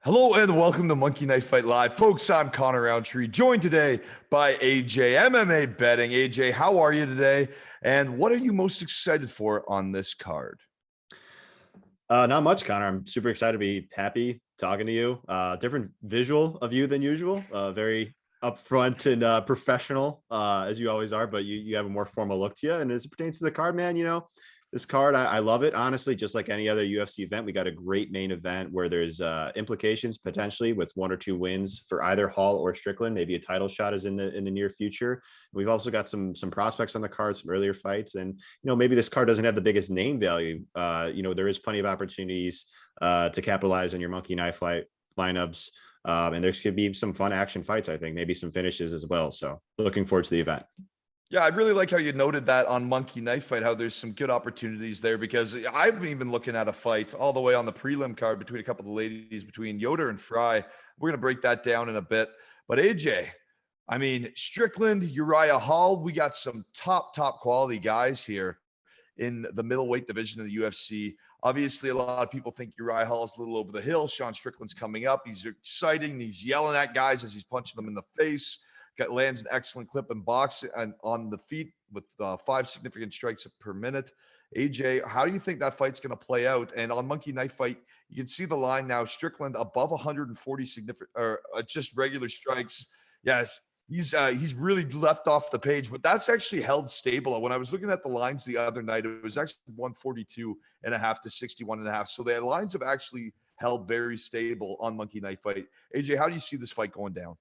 Hello and welcome to Monkey Knife Fight Live. Folks, I'm Conner Rowntree, joined today by AJ, MMA Betting. AJ, how are you today? And what are you most excited for on this card? Not much, Connor. I'm super excited to be happy talking to you. Different visual of you than usual. Very upfront and professional, as you always are, but you have a more formal look to you. And as it pertains to the card, man, this card, I love it. Honestly, just like any other UFC event, we got a great main event where there's implications potentially with one or two wins for either Hall or Strickland. Maybe a title shot is in the near future. We've also got some prospects on the card, some earlier fights, and maybe this card doesn't have the biggest name value. There is plenty of opportunities to capitalize on your monkey knife fight lineups. And there should be some fun action fights, I think, maybe some finishes as well. So looking forward to the event. Yeah, I really like how you noted that on Monkey Knife Fight, how there's some good opportunities there, because I've even looking at a fight all the way on the prelim card between a couple of the ladies, between Yoder and Fry. We're going to break that down in a bit. But AJ, I mean, Strickland, Uriah Hall, we got some top quality guys here in the middleweight division of the UFC. Obviously, a lot of people think Uriah Hall is a little over the hill. Sean Strickland's coming up. He's exciting. He's yelling at guys as he's punching them in the face. Lands an excellent clip in boxing and on the feet with 5 significant strikes per minute. AJ, how do you think that fight's going to play out? And on Monkey Knife Fight, you can see the line now. Strickland above 140 significant or just regular strikes. Yes, he's really leapt off the page, but that's actually held stable. When I was looking at the lines the other night, it was actually 142.5 to 61.5. So the lines have actually held very stable on Monkey Knife Fight. AJ, how do you see this fight going down?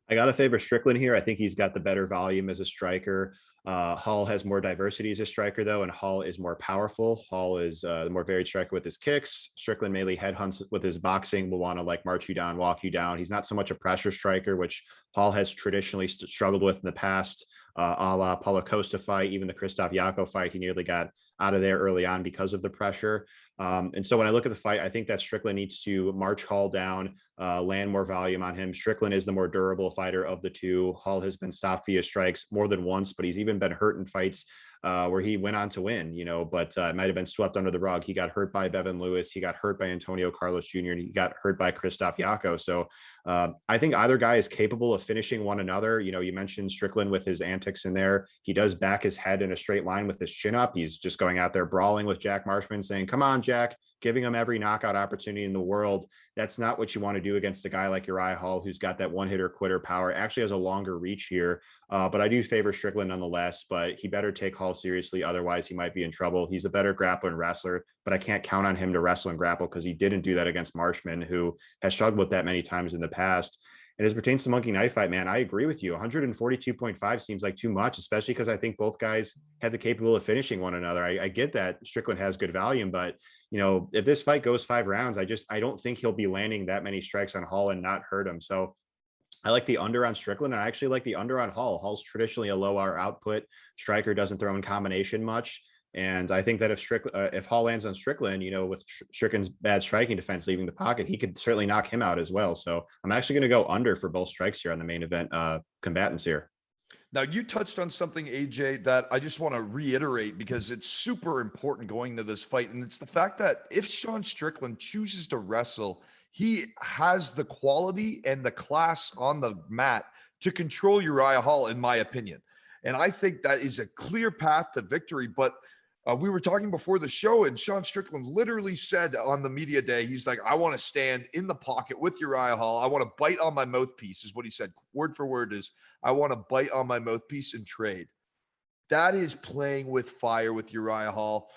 I got to favor Strickland here. I think he's got the better volume as a striker. Hall has more diversity as a striker, though, and Hall is more powerful. Hall is the more varied striker with his kicks. Strickland mainly headhunts with his boxing, will want to march you down, walk you down. He's not so much a pressure striker, which Hall has traditionally struggled with in the past, a la Paulo Costa fight, even the Krzysztof Jotko fight. He nearly got out of there early on because of the pressure. And so when I look at the fight, I think that Strickland needs to march Hall down, land more volume on him. Strickland is the more durable fighter of the two. Hall has been stopped via strikes more than once, but he's even been hurt in fights where he went on to win, but it might have been swept under the rug. He got hurt by Bevan Lewis. He got hurt by Antonio Carlos Jr. and he got hurt by Krzysztof Jotko. So I think either guy is capable of finishing one another. You mentioned Strickland with his antics in there. He does back his head in a straight line with his chin up. He's just going out there brawling with Jack Marshman, saying, "Come on, Jack," giving him every knockout opportunity in the world. That's not what you want to do against a guy like Uriah Hall, who's got that one-hitter quitter power. Actually has a longer reach here, but I do favor Strickland nonetheless, but he better take Hall seriously. Otherwise, he might be in trouble. He's a better grappler and wrestler, but I can't count on him to wrestle and grapple because he didn't do that against Marshman, who has struggled with that many times in the past. And as it pertains to Monkey Knife Fight, man, I agree with you. 142.5 seems like too much, especially because I think both guys have the capable of finishing one another. I get that Strickland has good volume, but if this fight goes 5 rounds, I don't think he'll be landing that many strikes on Hall and not hurt him. So I like the under on Strickland, and I actually like the under on Hall. Hall's traditionally a low R output striker, doesn't throw in combination much. And I think that if Hall lands on Strickland, with Strickland's bad striking defense leaving the pocket, he could certainly knock him out as well. So I'm actually going to go under for both strikes here on the main event combatants here. Now, you touched on something, AJ, that I just want to reiterate because it's super important going to this fight. And it's the fact that if Sean Strickland chooses to wrestle, he has the quality and the class on the mat to control Uriah Hall, in my opinion. And I think that is a clear path to victory. But we were talking before the show, and Sean Strickland literally said on the media day, he's like, "I want to stand in the pocket with Uriah Hall. I want to bite on my mouthpiece," is what he said. Word for word is, "I want to bite on my mouthpiece and trade." That is playing with fire with Uriah Hall.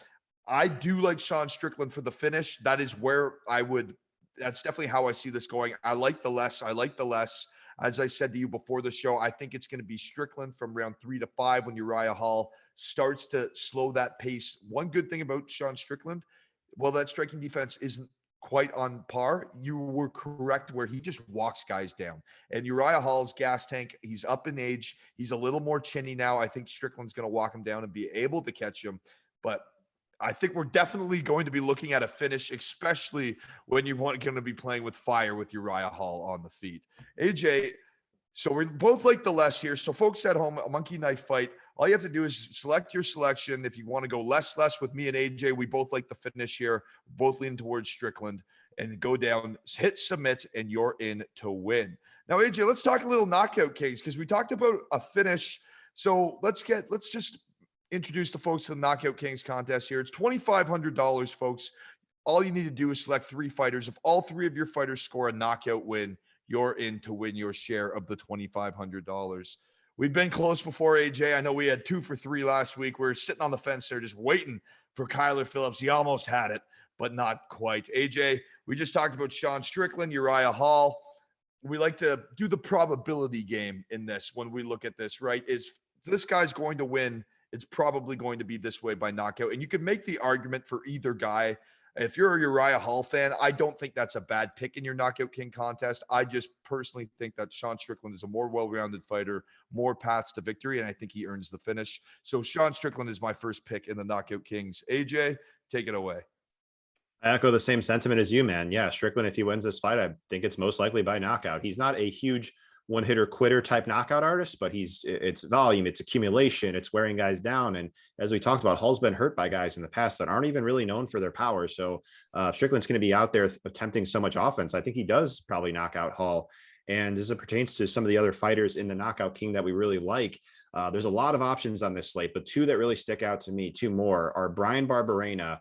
I do like Sean Strickland for the finish. That is where that's definitely how I see this going. I like the less. As I said to you before the show, I think it's going to be Strickland from round 3 to 5 when Uriah Hall starts to slow that pace. One good thing about Sean Strickland, well, that striking defense isn't quite on par. You were correct where he just walks guys down. And Uriah Hall's gas tank, he's up in age. He's a little more chinny now. I think Strickland's going to walk him down and be able to catch him. But I think we're definitely going to be looking at a finish, especially when you're going to be playing with fire with Uriah Hall on the feet. AJ, so we both like the less here. So folks at home, a Monkey Knife Fight, all you have to do is select your selection. If you want to go less with me and AJ, we both like the finish here, both leaning towards Strickland. and go down, hit submit, and you're in to win. Now, AJ, let's talk a little knockout case because we talked about a finish. So let's just introduce the folks to the Knockout Kings contest here. It's $2,500, folks. All you need to do is select 3 fighters. If all 3 of your fighters score a knockout win, you're in to win your share of the $2,500. We've been close before, AJ. I know we had 2 for 3 last week. We were sitting on the fence there just waiting for Kyler Phillips. He almost had it, but not quite. AJ, we just talked about Sean Strickland, Uriah Hall. We like to do the probability game in this when we look at this, right? Is this guy's going to win? It's probably going to be this way by knockout. And you can make the argument for either guy. If you're a Uriah Hall fan, I don't think that's a bad pick in your Knockout King contest. I just personally think that Sean Strickland is a more well-rounded fighter, more paths to victory, and I think he earns the finish. So Sean Strickland is my first pick in the Knockout Kings. AJ, take it away. I echo the same sentiment as you, man. Yeah, Strickland, if he wins this fight, I think it's most likely by knockout. He's not a huge one-hitter quitter type knockout artist, but it's volume, it's accumulation, it's wearing guys down. And as we talked about, Hall's been hurt by guys in the past that aren't even really known for their power. So Strickland's going to be out there attempting so much offense. I think he does probably knock out Hall. And as it pertains to some of the other fighters in the Knockout King that we really like, there's a lot of options on this slate, but 2 that really stick out to me, 2 more, are Bryan Barberena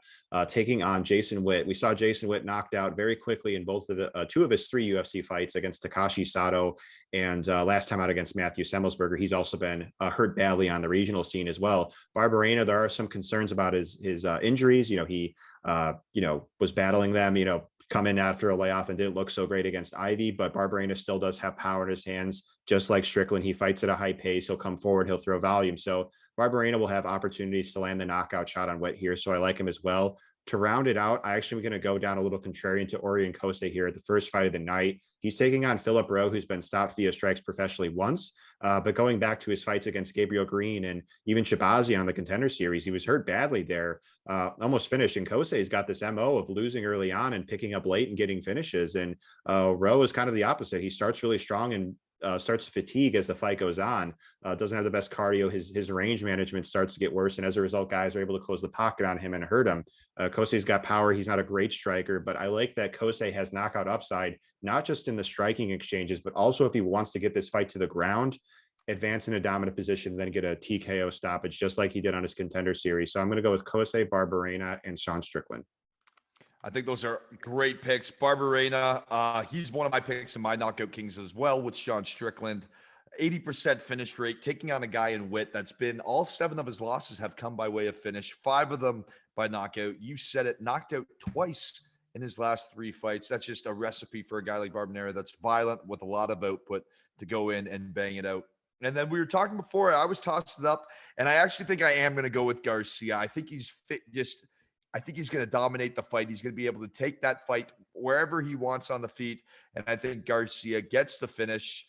taking on Jason Witt. We saw Jason Witt knocked out very quickly in both of the 2 of his 3 UFC fights against Takashi Sato and last time out against Matthew Semmelsberger. He's also been hurt badly on the regional scene as well. Barberena, there are some concerns about his injuries. He was battling them, come in after a layoff and didn't look so great against Ivy, but Barberena still does have power in his hands. Just like Strickland, he fights at a high pace. He'll come forward. He'll throw volume. So Barberena will have opportunities to land the knockout shot on Witt here. So I like him as well. To round it out, I actually am going to go down a little contrarian to Orion Costa here at the first fight of the night. He's taking on Philip Rowe, who's been stopped via strikes professionally once, but going back to his fights against Gabriel Green and even Shabazi on the Contender Series, he was hurt badly there, almost finished. And Costa's got this MO of losing early on and picking up late and getting finishes. And Rowe is kind of the opposite. He starts really strong and starts to fatigue as the fight goes on, doesn't have the best cardio. His range management starts to get worse. And as a result, guys are able to close the pocket on him and hurt him. Kosei's got power. He's not a great striker, but I like that Kosei has knockout upside, not just in the striking exchanges, but also if he wants to get this fight to the ground, advance in a dominant position, then get a TKO stoppage, just like he did on his Contender Series. So I'm going to go with Kosei, Barberena, and Sean Strickland. I think those are great picks. Barberena, he's one of my picks in my Knockout Kings as well with Sean Strickland. 80% finish rate, taking on a guy in Witt that's been all 7 of his losses have come by way of finish, 5 of them by knockout. You said it, knocked out twice in his last 3 fights. That's just a recipe for a guy like Barberena that's violent with a lot of output to go in and bang it out. And then we were talking before, I was tossing it up, and I actually think I am going to go with Garcia. I think he's fit, I think he's going to dominate the fight. He's going to be able to take that fight wherever he wants on the feet. And I think Garcia gets the finish.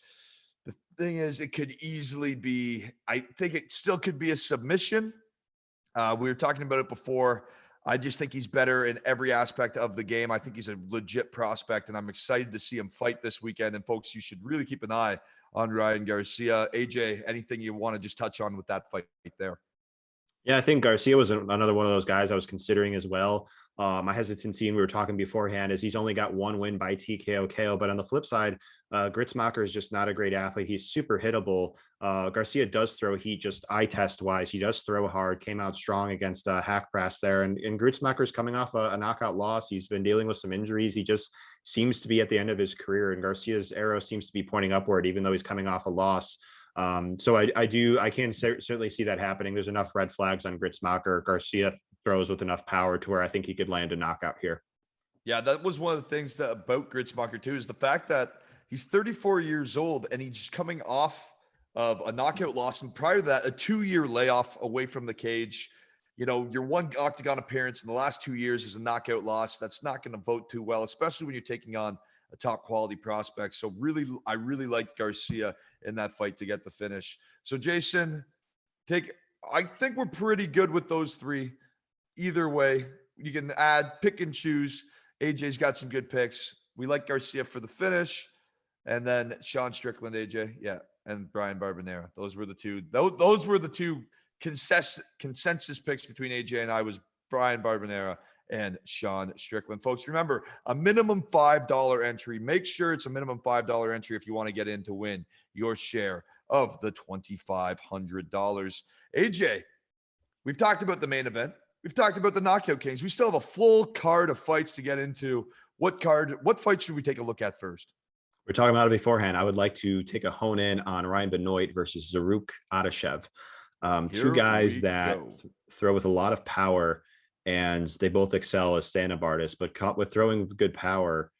The thing is, it could easily be, I think it still could be a submission. We were talking about it before. I just think he's better in every aspect of the game. I think he's a legit prospect, and I'm excited to see him fight this weekend. And folks, you should really keep an eye on Ryan Garcia. AJ, anything you want to just touch on with that fight there? Yeah, I think Garcia was another one of those guys I was considering as well. My hesitancy, and we were talking beforehand, is he's only got 1 win by TKO KO. But on the flip side, Gritzmacher is just not a great athlete. He's super hittable. Garcia does throw heat, just eye test wise. He does throw hard, came out strong against Hack Press there. And Gritzmacher's coming off a knockout loss. He's been dealing with some injuries. He just seems to be at the end of his career. And Garcia's arrow seems to be pointing upward, even though he's coming off a loss. So I can certainly see that happening. There's enough red flags on Gritzmacher. Garcia throws with enough power to where I think he could land a knockout here. Yeah, that was one of the things about Gritzmacher too, is the fact that he's 34 years old and he's coming off of a knockout loss. And prior to that, a 2-year layoff away from the cage. Your 1 octagon appearance in the last 2 years is a knockout loss. That's not going to vote too well, especially when you're taking on a top quality prospect. So I really like Garcia in that fight to get the finish. So Jason, I think we're pretty good with those 3. Either way, you can pick and choose. AJ's got some good picks. We like Garcia for the finish. And then Sean Strickland, AJ. Yeah. And Bryan Barberena. Those were the 2. Those were the 2 consensus picks between AJ and I, was Bryan Barberena and Sean Strickland. Folks, remember, a minimum $5 entry. Make sure it's a minimum $5 entry if you want to get in to win your share of the $2,500. AJ, we've talked about the main event. We've talked about the Knockout Kings. We still have a full card of fights to get into. What fight should we take a look at first? We're talking about it beforehand. I would like to take a hone in on Ryan Benoit versus Zaruk Adashev. Two guys that throw with a lot of power, and they both excel as stand-up artists, but with throwing good power,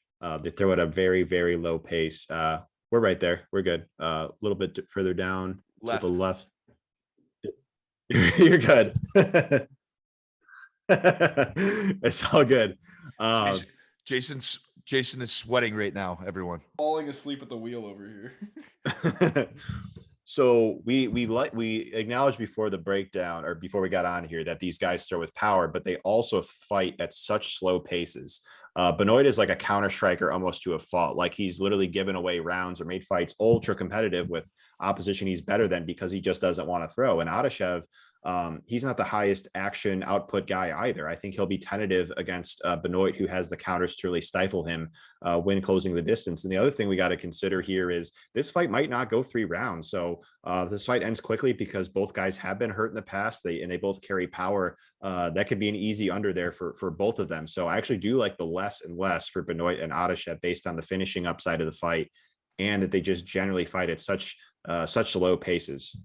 they throw at a very, very low pace. We're right there. We're good. A little bit further down to the left. You're good. It's all good. Jason is sweating right now, everyone. Falling asleep at the wheel over here. So we acknowledged before the breakdown, or before we got on here, that these guys throw with power, but they also fight at such slow paces. Benoit is like a counter striker almost to a fault. Like, he's literally given away rounds or made fights ultra competitive with opposition he's better than because he just doesn't want to throw. And Adashev, he's not the highest action output guy either. I think he'll be tentative against Benoit, who has the counters to really stifle him when closing the distance. And the other thing we got to consider here is this fight might not go 3 rounds. So this fight ends quickly because both guys have been hurt in the past. They both carry power. That could be an easy under there for both of them. So I actually do like the less and less for Benoit and Adashev based on the finishing upside of the fight, and that they just generally fight at such low paces.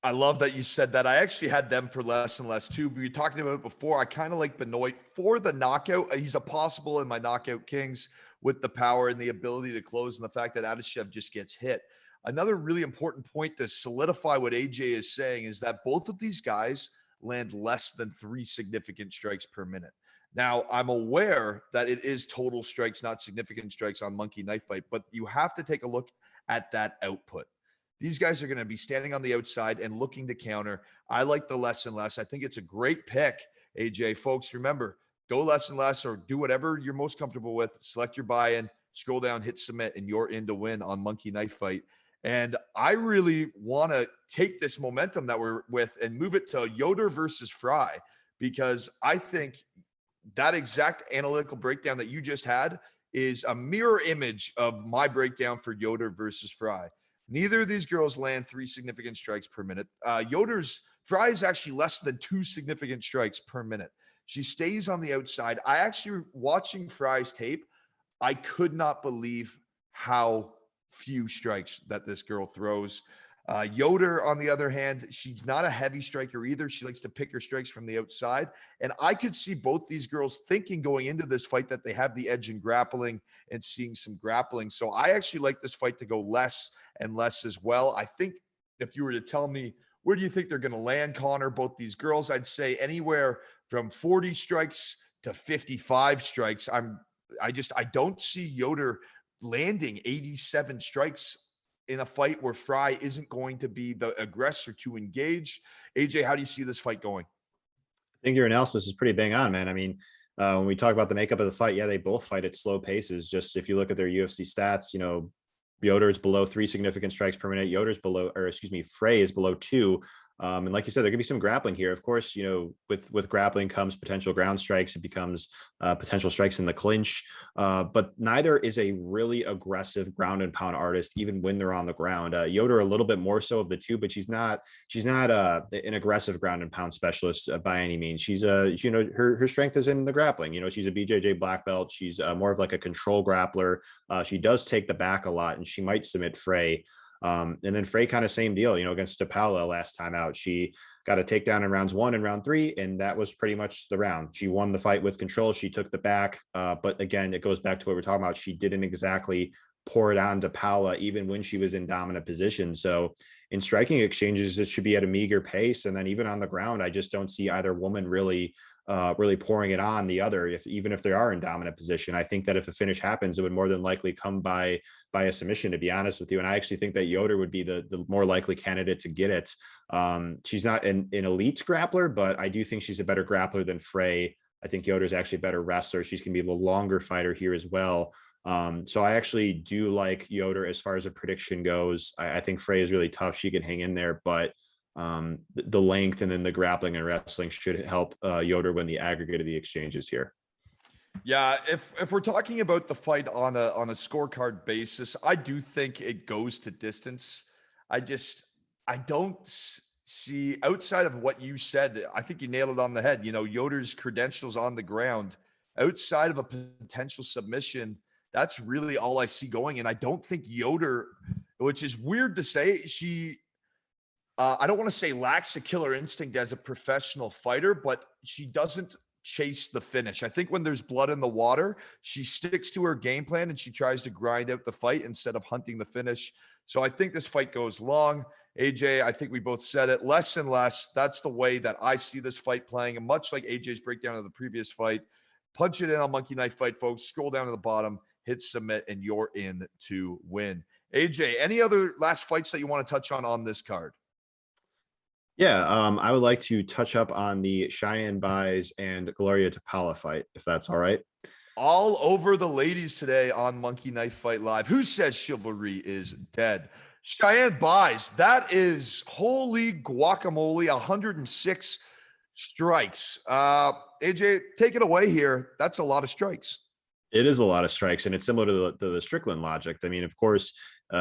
I love that you said that. I actually had them for less and less too. We were talking about it before. I kind of like Benoit for the knockout. He's a possible in my Knockout Kings with the power and the ability to close, and the fact that Adashev just gets hit. Another really important point to solidify what AJ is saying is that both of these guys land less than 3 significant strikes per minute. Now, I'm aware that it is total strikes, not significant strikes on Monkey Knife Fight, but you have to take a look at that output. These guys are going to be standing on the outside and looking to counter. I like the less and less. I think it's a great pick, AJ. Folks, remember, go less and less, or do whatever you're most comfortable with. Select your buy-in, scroll down, hit submit, and you're in to win on Monkey Knife Fight. And I really want to take this momentum that we're with and move it to Yoder versus Fry, because I think that exact analytical breakdown that you just had is a mirror image of my breakdown for Yoder versus Fry. Neither of these girls land 3 significant strikes per minute. Fry is actually less than 2 significant strikes per minute. She stays on the outside. I actually, watching Fry's tape, I could not believe how few strikes that this girl throws. Yoder, on the other hand, she's not a heavy striker either. She likes to pick her strikes from the outside. And I could see both these girls thinking going into this fight that they have the edge in grappling and seeing some grappling. So I actually like this fight to go less and less as well. I think if you were to tell me, where do you think they're going to land, Conner, both these girls, I'd say anywhere from 40 strikes to 55 strikes. I don't see Yoder landing 87 strikes in a fight where Fry isn't going to be the aggressor to engage. AJ, how do you see this fight going? I think your analysis is pretty bang on, man. I mean, when we talk about the makeup of the fight, yeah, they both fight at slow paces. Just if you look at their UFC stats, Yoder is below 3 significant strikes per minute. Frey is below 2. And like you said, there could be some grappling here. Of course, with grappling comes potential ground strikes. It becomes potential strikes in the clinch. But neither is a really aggressive ground and pound artist, even when they're on the ground. Yoder a little bit more so of the two, but she's not an aggressive ground and pound specialist by any means. She's her strength is in the grappling. She's a BJJ black belt. She's more of like a control grappler. She does take the back a lot, and she might submit Frey. And then Frey kind of same deal, against DePaula last time out. She got a takedown in rounds 1 and round 3, and that was pretty much the round. She won the fight with control. She took the back. But again, it goes back to what we're talking about. She didn't exactly pour it on DePaula, even when she was in dominant position. So in striking exchanges, it should be at a meager pace. And then even on the ground, I just don't see either woman really pouring it on the other, even if they are in dominant position. I think that if a finish happens, it would more than likely come by a submission, to be honest with you. And I actually think that Yoder would be the more likely candidate to get it. She's not an elite grappler, but I do think she's a better grappler than Frey. I think Yoder's actually a better wrestler. She's going to be a longer fighter here as well. So I actually do like Yoder as far as a prediction goes. I think Frey is really tough. She can hang in there, but The length and then the grappling and wrestling should help Yoder win the aggregate of the exchanges here. Yeah, if we're talking about the fight on a scorecard basis, I do think it goes to distance. I don't see, outside of what you said. I think you nailed it on the head. You know, Yoder's credentials on the ground, outside of a potential submission, that's really all I see going. And I don't think Yoder, which is weird to say, I don't want to say lacks a killer instinct as a professional fighter, but she doesn't chase the finish. I think when there's blood in the water, she sticks to her game plan and she tries to grind out the fight instead of hunting the finish. So I think this fight goes long. AJ, I think we both said it, less and less. That's the way that I see this fight playing. And much like AJ's breakdown of the previous fight, punch it in on Monkey Knife Fight, folks. Scroll down to the bottom, hit submit, and you're in to win. AJ, any other last fights that you want to touch on this card? Yeah, I would like to touch up on the Cheyenne Buys and Gloria Tapala fight, if that's all right. All over the ladies today on Monkey Knife Fight Live. Who says chivalry is dead? Cheyenne Buys, that is holy guacamole, 106 strikes. AJ, take it away here. That's a lot of strikes. It is a lot of strikes, and it's similar to the Strickland logic. I mean, of course,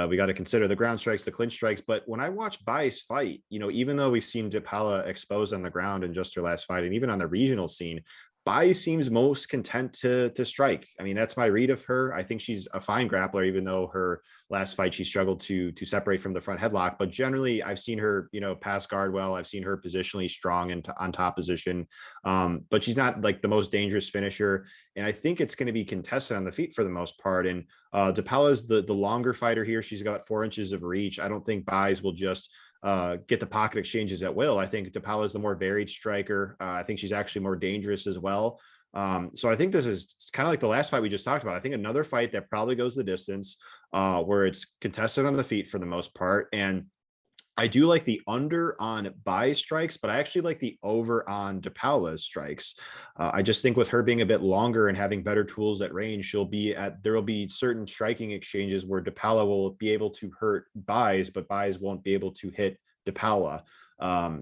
we got to consider the ground strikes, the clinch strikes. But when I watch Buys fight, you know, even though we've seen Tapala exposed on the ground in just her last fight, and even on the regional scene, Buys seems most content to strike. I mean, that's my read of her. I think she's a fine grappler, even though her last fight she struggled to separate from the front headlock. But generally, I've seen her, you know, pass guard well. I've seen her positionally strong and on top position. But she's not like the most dangerous finisher. And I think it's going to be contested on the feet for the most part. And Tapala's the longer fighter here. She's got 4 inches of reach. I don't think Buys will just get the pocket exchanges at will. I think Tapala is the more varied striker. I think she's actually more dangerous as well. So I think this is kind of like the last fight we just talked about. I think another fight that probably goes the distance, where it's contested on the feet for the most part. And I do like the under on Buys strikes, but I actually like the over on Tapala's strikes. I just think with her being a bit longer and having better tools at range, there will be certain striking exchanges where Tapala will be able to hurt Buys, but Buys won't be able to hit Tapala.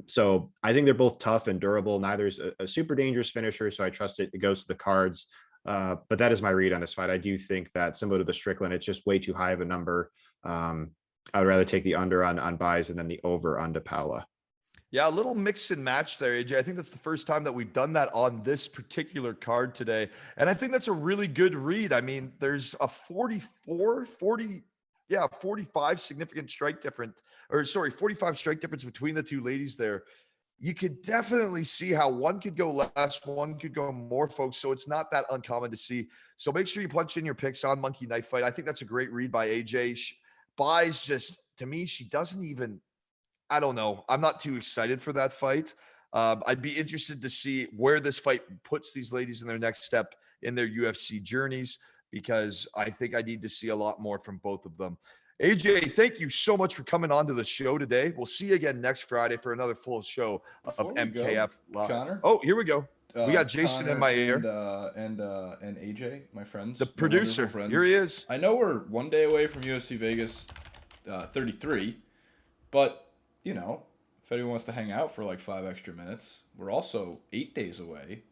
So I think they're both tough and durable. Neither's a super dangerous finisher, so I trust it goes to the cards. But that is my read on this fight. I do think that similar to the Strickland, it's just way too high of a number. I would rather take the under on Buys and then the over on Tapala. Yeah, a little mix and match there, AJ. I think that's the first time that we've done that on this particular card today. And I think that's a really good read. I mean, there's a 45 significant strike difference, 45 strike difference between the two ladies there. You could definitely see how one could go less, one could go more, folks. So it's not that uncommon to see. So make sure you punch in your picks on Monkey Knife Fight. I think that's a great read by AJ. Buys just, to me, she doesn't even, I don't know. I'm not too excited for that fight. I'd be interested to see where this fight puts these ladies in their next step in their UFC journeys, because I think I need to see a lot more from both of them. AJ, thank you so much for coming on to the show today. We'll see you again next Friday for another full show of MKF Live. Conner? Oh, here we go. We got Jason Conner in my ear. And AJ, my friends. The producer. Friends. Here he is. I know we're one day away from UFC Vegas 33, but, you know, if anyone wants to hang out for like 5 extra minutes, we're also 8 days away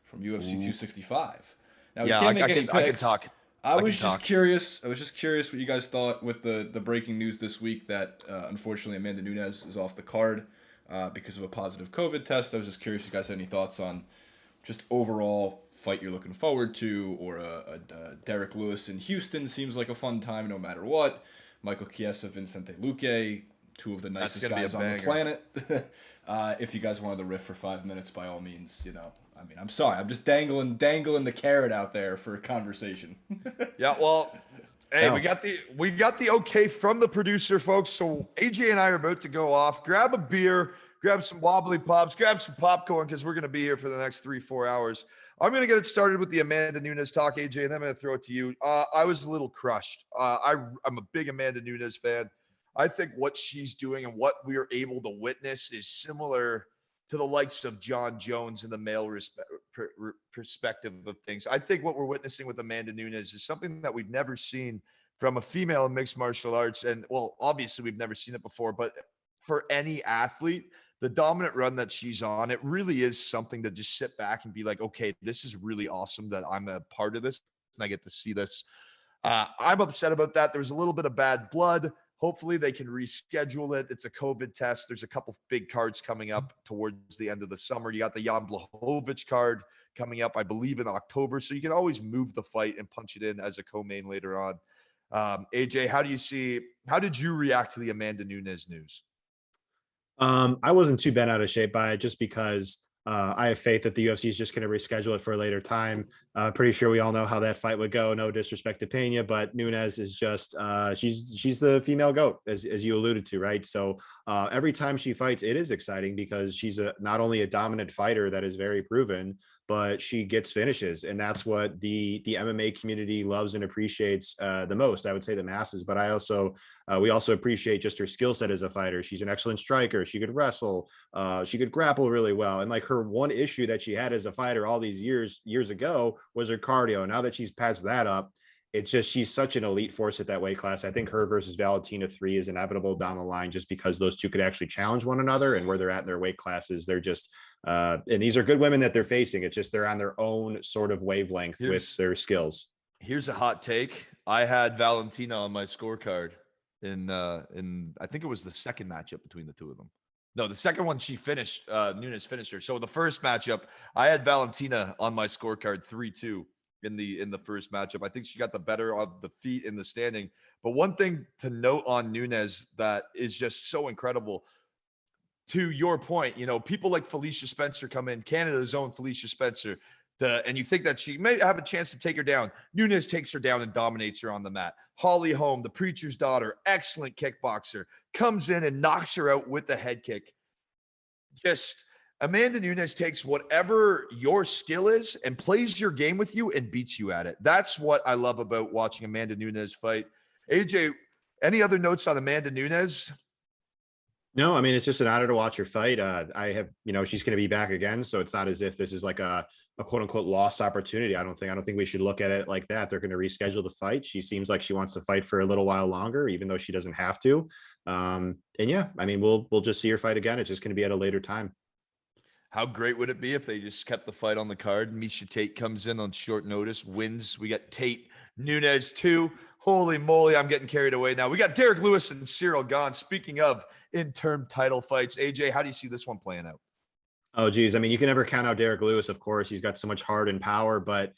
from UFC 265. Now, we can't make any picks. I can talk. I was just curious what you guys thought with the breaking news this week that unfortunately Amanda Nunez is off the card because of a positive COVID test. I was just curious if you guys had any thoughts on just overall fight you're looking forward to, or a Derek Lewis in Houston seems like a fun time no matter what. Michael Chiesa, Vincente Luque, two of the nicest guys on the planet. If you guys wanted to riff for 5 minutes, by all means, you know. I mean, I'm sorry. I'm just dangling the carrot out there for a conversation. Yeah, well, hey, no. we got the okay from the producer, folks. So AJ and I are about to go off. Grab a beer, grab some wobbly pops, grab some popcorn, because we're going to be here for the next 3-4 hours. I'm going to get it started with the Amanda Nunez talk, AJ, and then I'm going to throw it to you. I was a little crushed. I'm a big Amanda Nunez fan. I think what she's doing and what we are able to witness is similar to the likes of John Jones in the male perspective of things. I think what we're witnessing with Amanda Nunez is something that we've never seen from a female in mixed martial arts. And, well, obviously we've never seen it before, but for any athlete, the dominant run that she's on, it really is something to just sit back and be like, okay, this is really awesome that I'm a part of this and I get to see this. I'm upset about that. There was a little bit of bad blood. Hopefully they can reschedule it. It's a COVID test. There's a couple big cards coming up towards the end of the summer. You got the Jan Blachowicz card coming up, I believe, in October. So you can always move the fight and punch it in as a co-main later on. AJ, how did you react to the Amanda Nunez news? I wasn't too bent out of shape by it just because I have faith that the UFC is just going to reschedule it for a later time. Pretty sure we all know how that fight would go. No disrespect to Pena, but Nunez is just she's the female GOAT, as you alluded to, right? So every time she fights, it is exciting because she's not only a dominant fighter that is very proven, but she gets finishes, and that's what the MMA community loves and appreciates the most. I would say the masses, but we also appreciate just her skill set as a fighter. She's an excellent striker. She could wrestle. She could grapple really well. And like her one issue that she had as a fighter all these years ago was her cardio. Now that she's patched that up, it's just she's such an elite force at that weight class. I think her versus Valentina 3 is inevitable down the line just because those two could actually challenge one another, and where they're at in their weight classes, they're just and these are good women that they're facing. It's just they're on their own sort of wavelength with their skills. Here's a hot take. I had Valentina on my scorecard in I think it was the second matchup between the two of them. No, the second one she finished, Nunez finished her. So the first matchup, I had Valentina on my scorecard 3-2 in the first matchup. I think she got the better of the feet in the standing. But one thing to note on Nunez that is just so incredible, to your point, people like Felicia Spencer come in, Canada's own Felicia Spencer, and you think that she may have a chance to take her down. Nunez takes her down and dominates her on the mat. Holly Holm, the preacher's daughter, excellent kickboxer, comes in and knocks her out with the head kick. Just Amanda Nunez takes whatever your skill is and plays your game with you and beats you at it. That's what I love about watching Amanda Nunez fight. AJ, any other notes on Amanda Nunez? No, I mean, it's just an honor to watch her fight. I have, she's going to be back again. So it's not as if this is like a quote unquote lost opportunity. I don't think we should look at it like that. They're going to reschedule the fight. She seems like she wants to fight for a little while longer, even though she doesn't have to. And yeah, I mean, we'll just see her fight again. It's just going to be at a later time. How great would it be if they just kept the fight on the card? Misha Tate comes in on short notice, wins. We got Tate, Nunez 2. Holy moly, I'm getting carried away now. We got Derek Lewis and Cyril Gane. Speaking of interim title fights, AJ, how do you see this one playing out? Oh, geez. I mean, you can never count out Derek Lewis, of course. He's got so much heart and power, but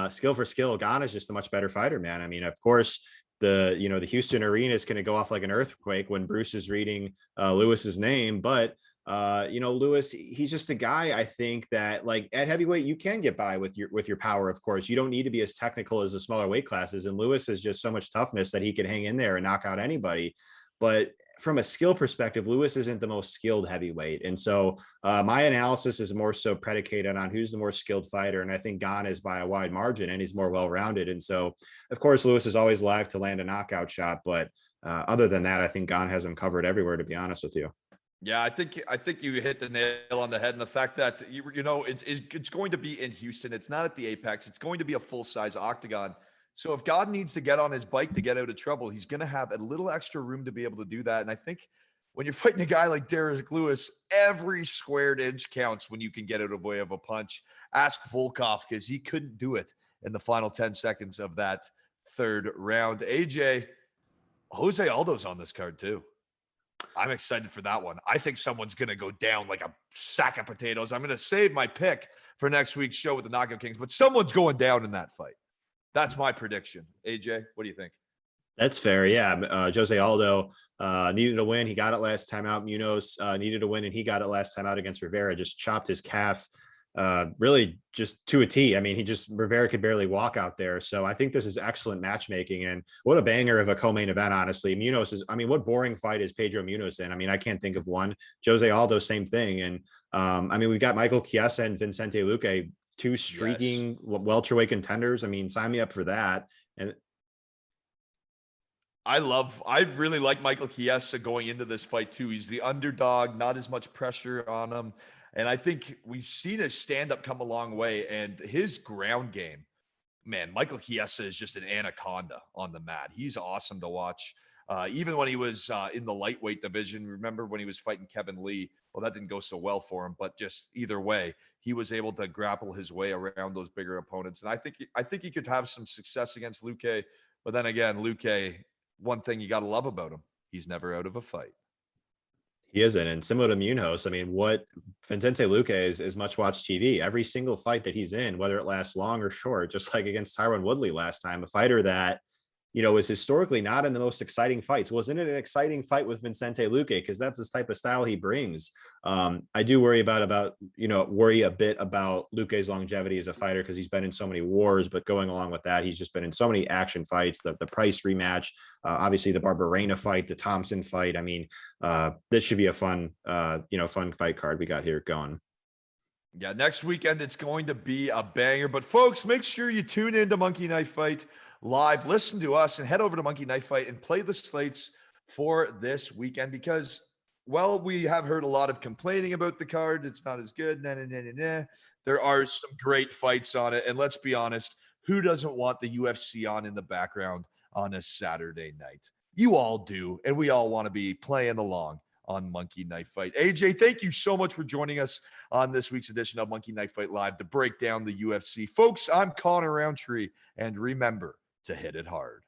skill for skill, Gane is just a much better fighter, man. I mean, of course, the Houston arena is going to go off like an earthquake when Bruce is reading Lewis's name, but Lewis, he's just a guy, I think, that like at heavyweight, you can get by with your power. Of course, you don't need to be as technical as the smaller weight classes. And Lewis has just so much toughness that he can hang in there and knock out anybody. But from a skill perspective, Lewis isn't the most skilled heavyweight. And so my analysis is more so predicated on who's the more skilled fighter. And I think Gane is by a wide margin, and he's more well-rounded. And so, of course, Lewis is always live to land a knockout shot. But other than that, I think Gane has him covered everywhere, to be honest with you. Yeah, I think you hit the nail on the head, and the fact that it's going to be in Houston. It's not at the Apex. It's going to be a full-size octagon. So if God needs to get on his bike to get out of trouble, he's going to have a little extra room to be able to do that. And I think when you're fighting a guy like Derek Lewis, every squared inch counts when you can get out of way of a punch. Ask Volkov, because he couldn't do it in the final 10 seconds of that third round. AJ, Jose Aldo's on this card too. I'm excited for that one. I think someone's going to go down like a sack of potatoes. I'm going to save my pick for next week's show with the Knockout Kings, but someone's going down in that fight. That's my prediction. AJ, what do you think? That's fair. Yeah. Jose Aldo needed a win. He got it last time out. Munoz needed a win, and he got it last time out against Rivera. Just chopped his calf really just to a T. I mean, Rivera could barely walk out there. So I think this is excellent matchmaking, and what a banger of a co-main event, honestly. What boring fight is Pedro Munoz in? I mean, I can't think of one. Jose Aldo, same thing. And we've got Michael Chiesa and Vicente Luque, two streaking welterweight contenders. I mean, sign me up for that. And I really like Michael Chiesa going into this fight too. He's the underdog, not as much pressure on him. And I think we've seen his stand-up come a long way, and his ground game, man, Michael Chiesa is just an anaconda on the mat. He's awesome to watch. Even when he was in the lightweight division, remember when he was fighting Kevin Lee? Well, that didn't go so well for him, but just either way, he was able to grapple his way around those bigger opponents. And I think he could have some success against Luque. But then again, Luque, one thing you got to love about him, he's never out of a fight. He isn't. And similar to Munoz, I mean, what Vicente Luque is much watched TV. Every single fight that he's in, whether it lasts long or short, just like against Tyron Woodley last time, a fighter that, you know, is historically not in the most exciting fights. Wasn't it an exciting fight with Vicente Luque? Because that's his type of style he brings. I do worry worry a bit about Luque's longevity as a fighter because he's been in so many wars, but going along with that, he's just been in so many action fights, the Price rematch, obviously the Barberena fight, the Thompson fight. I mean, this should be a fun fight card we got here going. Yeah, next weekend it's going to be a banger. But folks, make sure you tune in to Monkey Knife Fight live, listen to us, and head over to Monkey Knife Fight and play the slates for this weekend because, well, we have heard a lot of complaining about the card. It's not as good. There are some great fights on it. And let's be honest, who doesn't want the UFC on in the background on a Saturday night? You all do. And we all want to be playing along on Monkey Knife Fight. AJ, thank you so much for joining us on this week's edition of Monkey Knife Fight Live to break down the UFC. Folks, I'm Conner Rowntree, and remember to hit it hard.